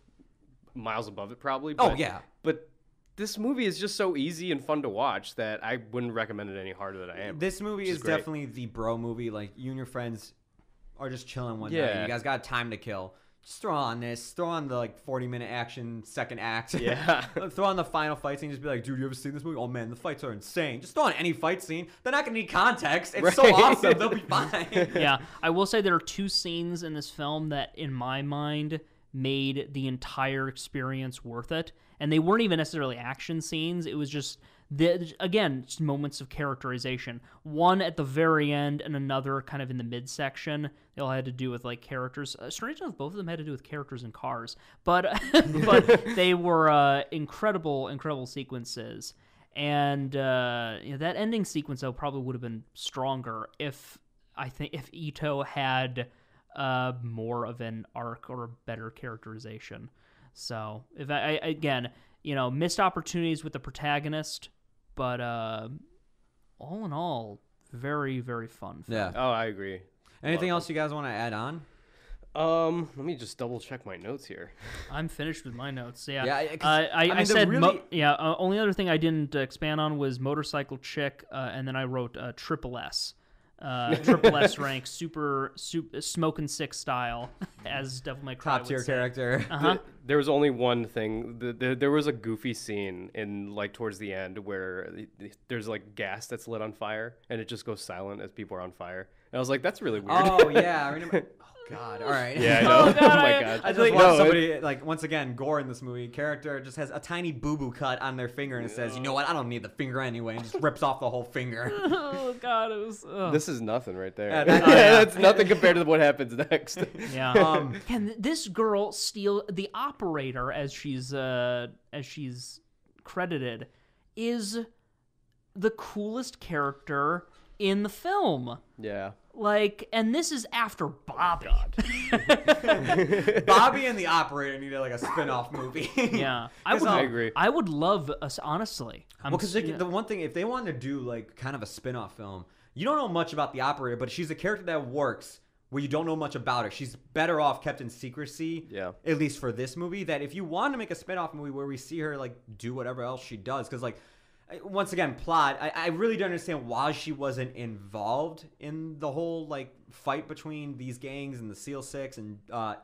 miles above it probably. But, but this movie is just so easy and fun to watch that I wouldn't recommend it any harder than I am. This movie is definitely the bro movie. Like, you and your friends are just chilling one night. You guys got time to kill. Just throw on this. Throw on the 40-minute action second act. Yeah. Throw on the final fight scene. Just be like, dude, you ever seen this movie? Oh man, the fights are insane. Just throw on any fight scene. They're not gonna need context. It's so awesome. They'll be fine. Yeah, I will say there are two scenes in this film that, in my mind, made the entire experience worth it. And they weren't even necessarily action scenes. It was just, just moments of characterization. One at the very end and another kind of in the midsection. They all had to do with characters. Strange enough, both of them had to do with characters in cars. But they were incredible sequences. And that ending sequence, though, probably would have been stronger if Ito had more of an arc or a better characterization. So if I missed opportunities with the protagonist, but all in all, very, very fun film. Yeah. Oh, I agree. Anything else you guys want to add on? Let me just double check my notes here. I'm finished with my notes. Yeah. I said only other thing I didn't expand on was Motorcycle Chick, and then I wrote Triple S. Triple S rank, super smoking sick style, as Devil May Cry top tier character. There was only one thing. There was a goofy scene in towards the end where there's gas that's lit on fire and it just goes silent as people are on fire. And I was like, that's really weird. Oh yeah, I remember. Oh God! All right. Yeah, I know. Oh, God, my God! I just watched somebody once again gore in this movie. Character just has a tiny boo-boo cut on their finger and it says, "You know what? I don't need the finger anyway," and just rips off the whole finger. Oh God! It was. This is nothing right there. Yeah, that's nothing compared to what happens next. Yeah. Can this girl steal the operator as she's credited is the coolest character in the film. Yeah. And this is after Bobby. Bobby and the operator needed a spin-off movie. Yeah. I agree. I would love us, honestly. Because the one thing, if they wanted to do kind of a spin-off film, you don't know much about the operator, but she's a character that works where you don't know much about her. She's better off kept in secrecy, at least for this movie, that if you want to make a spin-off movie where we see her do whatever else she does, because once again, plot, I really don't understand why she wasn't involved in the whole fight between these gangs and the SEAL Six and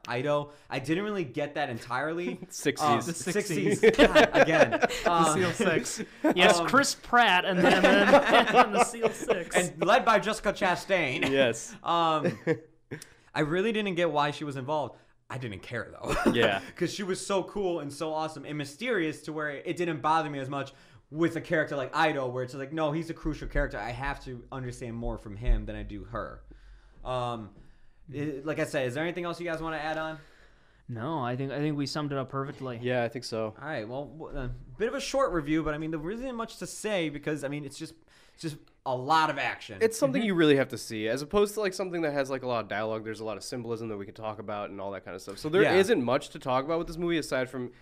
Ito. I didn't really get that entirely. 60s. The 60s. God, again. The SEAL Six. Yes, Chris Pratt and then the SEAL Six. And led by Jessica Chastain. Yes. I really didn't get why she was involved. I didn't care though. Yeah. Because she was so cool and so awesome and mysterious to where it didn't bother me as much with a character like Ito, where it's no, he's a crucial character. I have to understand more from him than I do her. Like I said, is there anything else you guys want to add on? No, I think we summed it up perfectly. Yeah, I think so. All right, well, a bit of a short review, but I mean, there isn't much to say because I mean, it's just a lot of action. It's something you really have to see, as opposed to like something that has like a lot of dialogue. There's a lot of symbolism that we can talk about and all that kind of stuff. So there isn't much to talk about with this movie aside from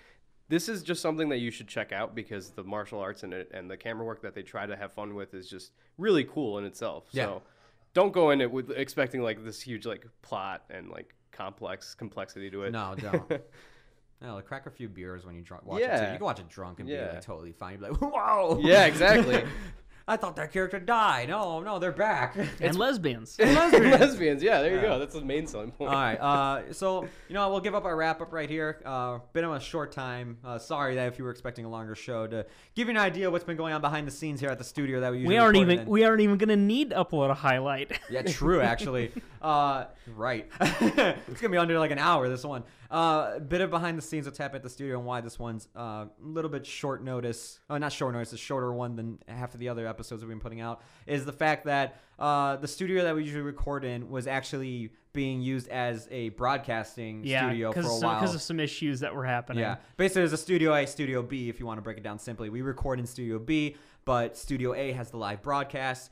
this is just something that you should check out because the martial arts in it and the camera work that they try to have fun with is just really cool in itself. Yeah. So don't go in it with expecting like this huge like plot and like complexity to it. No, don't. No, like, crack a few beers when you watch it too. You can watch it drunk and be like totally fine. You'd be like, whoa. Yeah, exactly. I thought that character died. No, they're back. And lesbians. Lesbians. Yeah, there you go. That's the main selling point. All right. So, we'll give up our wrap up right here. Been on a short time. Sorry that if you were expecting a longer show to give you an idea of what's been going on behind the scenes here at the studio that we usually we aren't even gonna need to upload a highlight. Yeah, true, actually. Right. It's gonna be under like an hour, this one. A bit of behind the scenes what's happened at the studio and why this one's a little bit short notice. Oh, not short notice, a shorter one than half of the other episodes we've been putting out, is the fact that the studio that we usually record in was actually being used as a broadcasting studio for a while. Because of some issues that were happening. Yeah. Basically, there's a Studio A, Studio B, if you want to break it down simply. We record in Studio B, but Studio A has the live broadcast.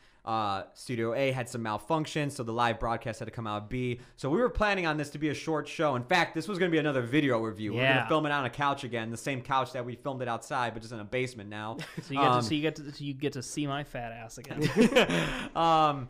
Studio A had some malfunctions, so the live broadcast had to come out of B. So we were planning on this to be a short show. In fact, this was going to be another video review. We're going to film it on a couch again, the same couch that we filmed it outside, but just in a basement now. So you get to see my fat ass again.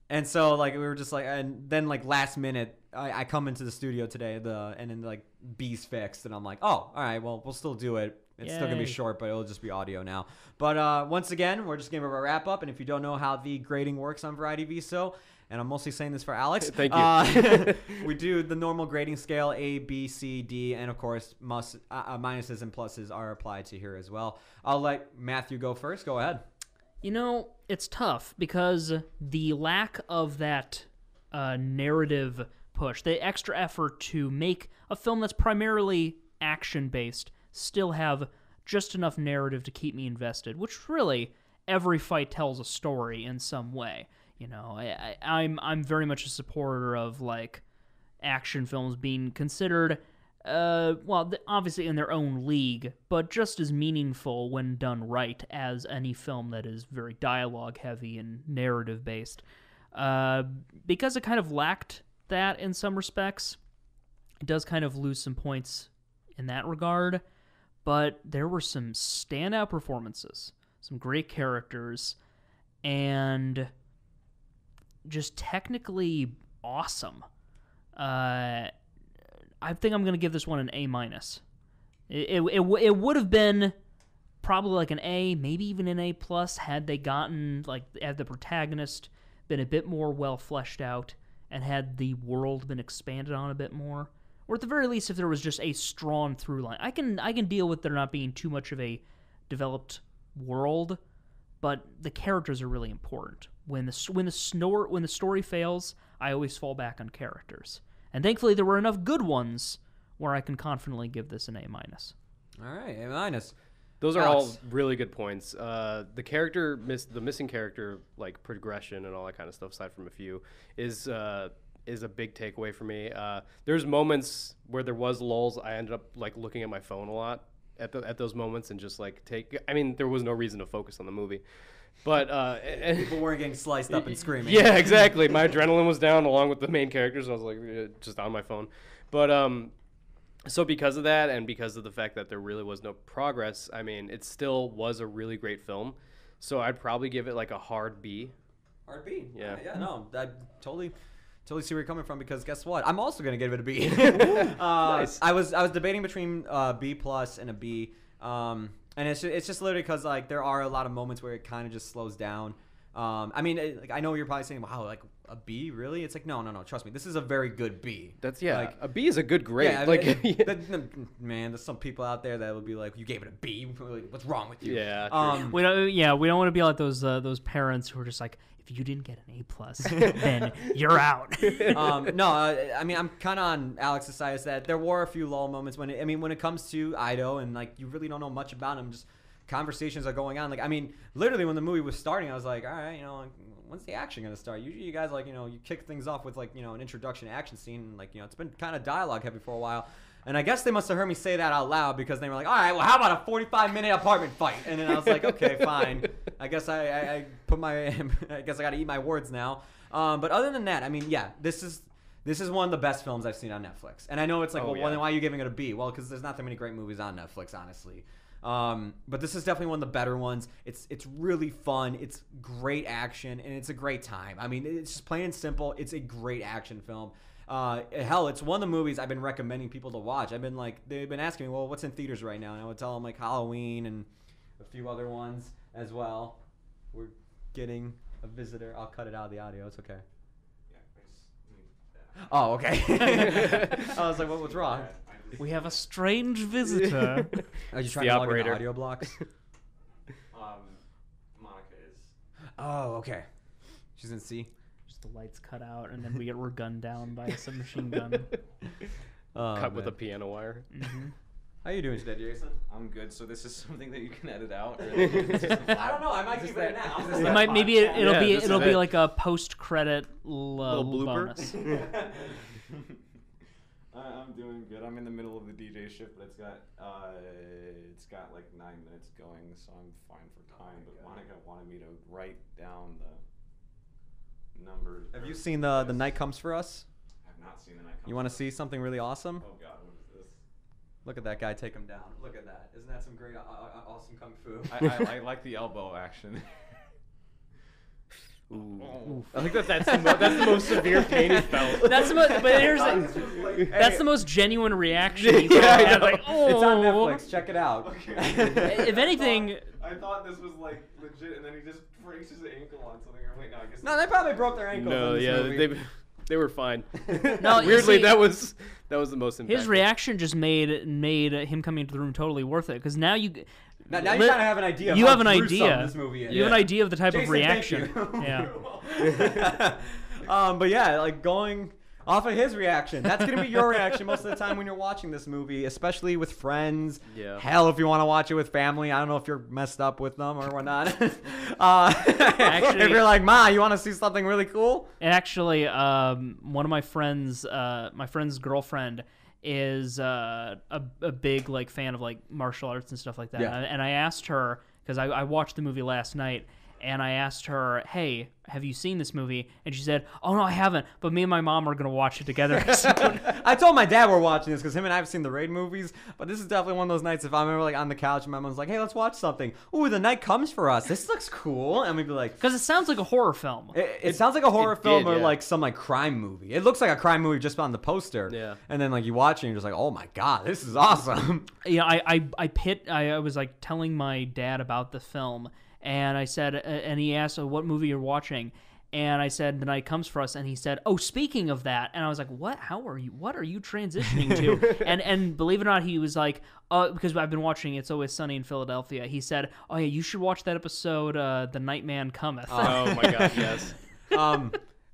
And so like we were just like, and then like last minute, I come into the studio today, and then like B's fixed, and I'm like, oh, all right, well we'll still do it. It's still going to be short, but it'll just be audio now. But once again, we're just going to wrap up. And if you don't know how the grading works on Variety Viso, and I'm mostly saying this for Alex. Thank you. We do the normal grading scale, A, B, C, D, and of course, minuses and pluses are applied to here as well. I'll let Matthew go first. Go ahead. It's tough because the lack of that narrative push, the extra effort to make a film that's primarily action-based still have just enough narrative to keep me invested, which really every fight tells a story in some way. I'm very much a supporter of like action films being considered obviously in their own league, but just as meaningful when done right as any film that is very dialogue heavy and narrative based. Because it kind of lacked that in some respects, it does kind of lose some points in that regard. But there were some standout performances, some great characters, and just technically awesome. I think I'm going to give this one an A-. It would have been probably like an A, maybe even an A+, had they gotten, had the protagonist been a bit more well fleshed out and had the world been expanded on a bit more. Or at the very least, if there was just a strong through line. I can deal with there not being too much of a developed world, but the characters are really important. When the story fails, I always fall back on characters. And thankfully, there were enough good ones where I can confidently give this an A-. All right, A-. Those are all really good points. The missing character, like progression and all that kind of stuff, aside from a few, is a big takeaway for me. There's moments where there was lulls. I ended up like looking at my phone a lot at those moments and just like there was no reason to focus on the movie. But people weren't getting sliced up and screaming. Yeah, exactly. My adrenaline was down along with the main characters. I was like just on my phone. But so because of that and because of the fact that there really was no progress, I mean, it still was a really great film. So I'd probably give it like a hard B. Hard B. Yeah. No, I totally see where you're coming from because guess what? I'm also gonna give it a B. Nice. I was debating between B+ and a B. And it's just literally because like there are a lot of moments where it kind of just slows down. I mean, I know you're probably saying, "Wow, like a B, really?" It's like, no. Trust me, this is a very good B. That's like a B is a good grade. Yeah, man, there's some people out there that will be like, "You gave it a B. What's wrong with you?" Yeah. We don't want to be like those parents who are just like, if you didn't get an A+, then you're out. No, I mean, I'm kind of on Alex's side. Is that there were a few lull moments when it comes to Ido and like you really don't know much about him. Just conversations are going on. Like, I mean, literally when the movie was starting, I was like, all right, when's the action gonna start? Usually you guys like, you kick things off with like, an introduction action scene. And, like, it's been kind of dialogue heavy for a while. And I guess they must have heard me say that out loud because they were like, all right, well, how about a 45-minute apartment fight? And then I was like, okay, fine. I guess I put my, I guess I got to eat my words now. But other than that, I mean, yeah, this is one of the best films I've seen on Netflix. And I know it's like, well, then why are you giving it a B? Well, because there's not that many great movies on Netflix, honestly. But this is definitely one of the better ones. It's really fun. It's great action, and it's a great time. I mean, it's just plain and simple. It's a great action film. Hell, it's one of the movies I've been recommending people to watch. They've been asking me, well, what's in theaters right now? And I would tell them like Halloween and a few other ones as well. We're getting a visitor. I'll cut it out of the audio. It's okay. Oh, okay. I was like, what's wrong? We have a strange visitor. Are you trying to log in the audio blocks? Monica is. Oh, okay. She's in C. Just the lights cut out, and then we're gunned down by a submachine gun. Cut with a piano wire. Mm-hmm. How you doing today, Jason? I'm good. So this is something that you can edit out. Or I don't know. I might keep it now. It'll be like a post-credit little blooper. bonus. I'm doing good. I'm in the middle of the DJ shift, but it's got like 9 minutes going, so I'm fine for time. But Monica wanted me to write down the numbers. Have you seen the Night Comes for Us? I have not seen the Night Comes. You want to see something really awesome? Oh God, what is this? Look at that guy take him down. Look at that. Isn't that some great, awesome kung fu? I like the elbow action. Ooh. I think that's the most severe pain he felt. That's the most genuine reaction he's had. Like, oh. It's on Netflix. Check it out. Okay. If anything, I thought this was like legit, and then he just breaks his ankle on something. Or wait, no, I guess. No, they probably broke their ankles. No, in this movie. they were fine. No, Weirdly, see, that was the most impactful. his reaction just made him coming into the room totally worth it. Because now you. Now you kind of have an idea. You of have how an gruesome idea. This movie is. You have an idea of the type Jason, of reaction. thank you. Yeah. But yeah, like going off of his reaction, that's gonna be your reaction most of the time when you're watching this movie, especially with friends. Yeah. Hell, if you want to watch it with family, I don't know if you're messed up with them or whatnot. Actually, if you're like, Ma, you want to see something really cool? Actually, one of my friends, my friend's girlfriend, is a big like fan of like martial arts and stuff like that. Yeah. And I asked her, because I watched the movie last night, and I asked her, hey, have you seen this movie? And she said, oh no, I haven't, but me and my mom are gonna watch it together soon. I told my dad we're watching this because him and I have seen the Raid movies, but this is definitely one of those nights if I'm ever like on the couch and my mom's like, hey, let's watch something. Ooh, The Night Comes for Us. This looks cool. And we'd be like, Because it sounds like a horror film. It sounds like a horror it film did, or yeah. like some like crime movie. It looks like a crime movie just on the poster. Yeah. And then like you watch it and you're just like, oh my God, this is awesome. You know, I was like telling my dad about the film, and I said, and he asked, what movie you're watching? And I said, The Night Comes for Us, and he said, oh, speaking of that. And I was like, what are you transitioning to? and believe it or not, he was like, because I've been watching It's Always Sunny in Philadelphia. He said, oh yeah, you should watch that episode, The Nightman Cometh. Oh my God, yes.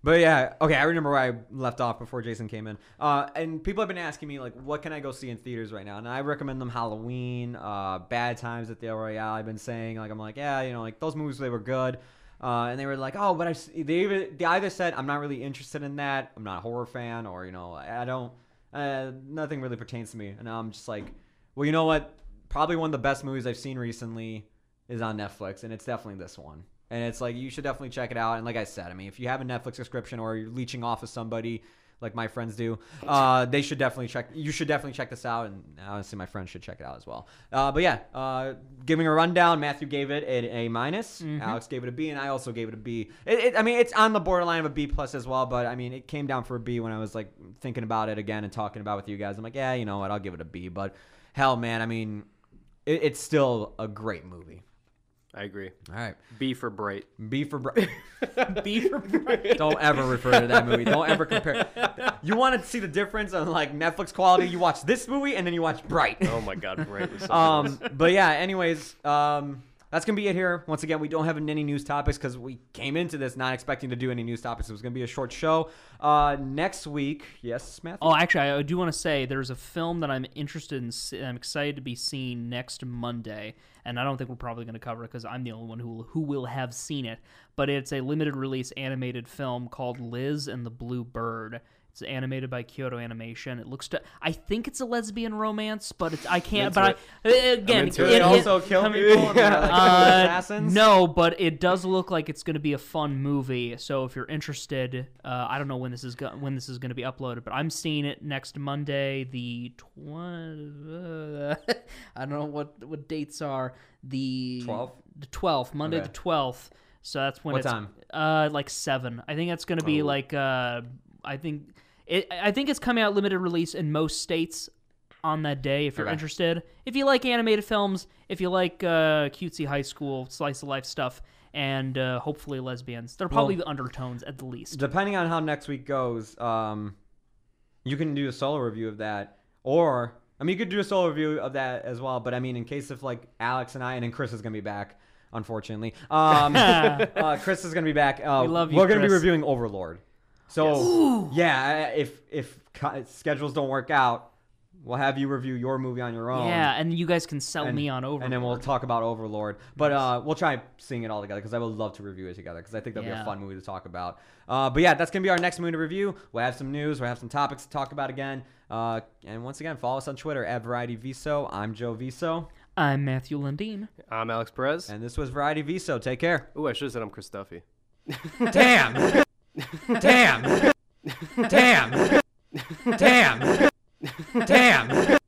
But yeah, okay, I remember where I left off before Jason came in. And people have been asking me, like, what can I go see in theaters right now? And I recommend them Halloween, Bad Times at the El Royale. I've been saying, like, I'm like, yeah, you know, like, those movies, they were good. And they were like, oh, but they either said, I'm not really interested in that. I'm not a horror fan, or, you know, I don't, nothing really pertains to me. And I'm just like, well, you know what? Probably one of the best movies I've seen recently is on Netflix, and it's definitely this one. And it's like, you should definitely check it out. And like I said, I mean, if you have a Netflix subscription or you're leeching off of somebody like my friends do, you should definitely check this out. And honestly, my friends should check it out as well. But yeah, giving a rundown, Matthew gave it an A-. Mm-hmm. Alex gave it a B, and I also gave it a B. I mean, it's on the borderline of a B+ as well, but I mean, it came down for a B when I was like thinking about it again and talking about it with you guys. I'm like, yeah, you know what, I'll give it a B. But hell, man, I mean, it's still a great movie. I agree. All right. B for Bright. B for Bright. B for Bright. Don't ever refer to that movie. Don't ever compare. You want to see the difference on like Netflix quality? You watch this movie and then you watch Bright. Oh my God, Bright was so good. But yeah, anyways, that's going to be it here. Once again, we don't have any news topics because we came into this not expecting to do any news topics. It was going to be a short show. Next week, yes, Matthew? Oh, actually, I do want to say there's a film that I'm interested in. I'm excited to be seeing next Monday, and I don't think we're probably going to cover it because I'm the only one who will have seen it. But it's a limited release animated film called Liz and the Blue Bird. It's animated by Kyoto Animation. It looks I think it's a lesbian romance, but I can't. I'm Again, into it. They also kill people. And they're like assassins. no, but it does look like it's going to be a fun movie. So if you're interested, I don't know when this is going to be uploaded, but I'm seeing it next Monday, the I don't know what dates are. The 12th? The 12th, Monday Okay. the 12th. So that's when What it's time? like 7. I think that's going to be like I think it's coming out limited release in most states on that day if you're Okay. interested. If you like animated films, if you like cutesy high school slice of life stuff, and hopefully lesbians. They're probably the undertones at the least. Depending on how next week goes, you can do a solo review of that, or I mean, you could do a solo review of that as well. But I mean, in case if like Alex and I, and then Chris is gonna be back, unfortunately. Chris is gonna be back. We love you, We're gonna be Chris. reviewing Overlord. So yeah, if schedules don't work out, we'll have you review your movie on your own. Yeah, and you guys can sell me on Overlord. And then we'll talk about Overlord. But we'll try seeing it all together because I would love to review it together because I think that'll be a fun movie to talk about. But yeah, that's going to be our next movie to review. We'll have some news. We'll have some topics to talk about again. And once again, follow us on Twitter at Variety Viso. I'm Joe Viso. I'm Matthew Lundeen. I'm Alex Perez. And this was Variety Viso. Take care. Ooh, I should have said I'm Chris Duffy. Damn. Damn. Damn. Damn. Damn. Damn.